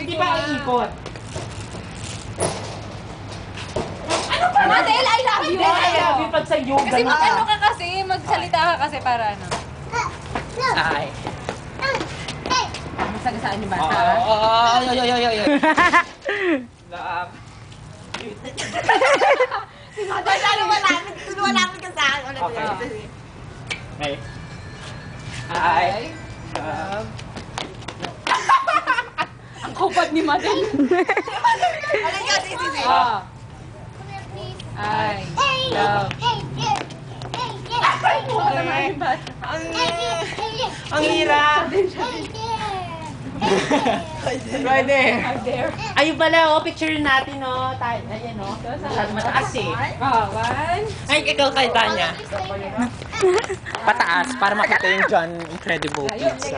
Hindi pa iikot. Ano ba? Madel, I love you! I love you pag sa yoga. Kasi mag-ano ka kasi, magsalita ka kasi para ano. Ay. Masagasaan yung bata. Ay. Lang. Si Madel, ano malapit ka sa akin. Okay. Ay. Ay. Ang kupad ni Madel. Ano nga, sisi? I love. Ang hirap. Right there. Ayun pala, oh, picture natin, oh. Ayan, oh. Masyado mataas, eh. One. Ay, ikaw kay Tanya. Pataas, para makita yung John Incredible Pizza.